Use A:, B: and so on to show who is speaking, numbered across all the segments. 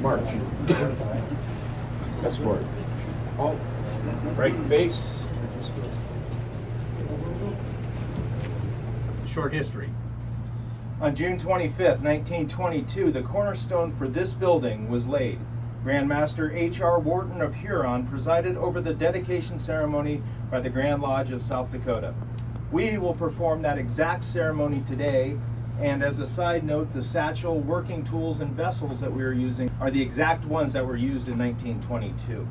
A: March. Escort. Oh. Break face.
B: Short history.
C: On June 25th, 1922, the cornerstone for this building was laid. Grand Master H.R. Wharton of Huron presided over the dedication ceremony by the Grand Lodge of South Dakota. We will perform that exact ceremony today, and as a side note, the satchel, working tools, and vessels that we are using are the exact ones that were used in 1922.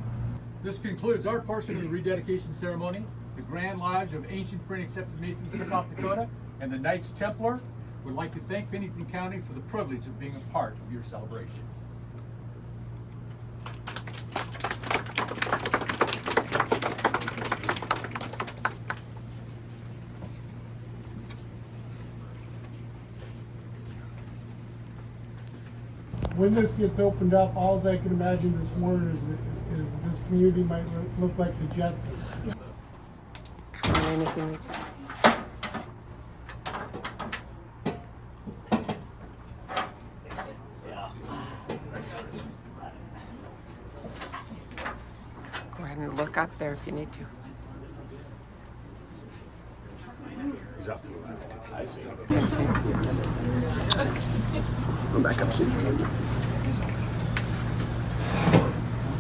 B: This concludes our portion of the rededication ceremony. The Grand Lodge of Ancient Free and Accepted Masons of South Dakota and the Knights Templar would like to thank Pennington County for the privilege of being a part of your celebration.
D: When this gets opened up, all I can imagine this morning is this community might look like the Jetsons.
E: Come on, anything like that. Go ahead and look up there if you need to.
A: He's up to the left. I see.
E: Can you see?
A: Go back up, see.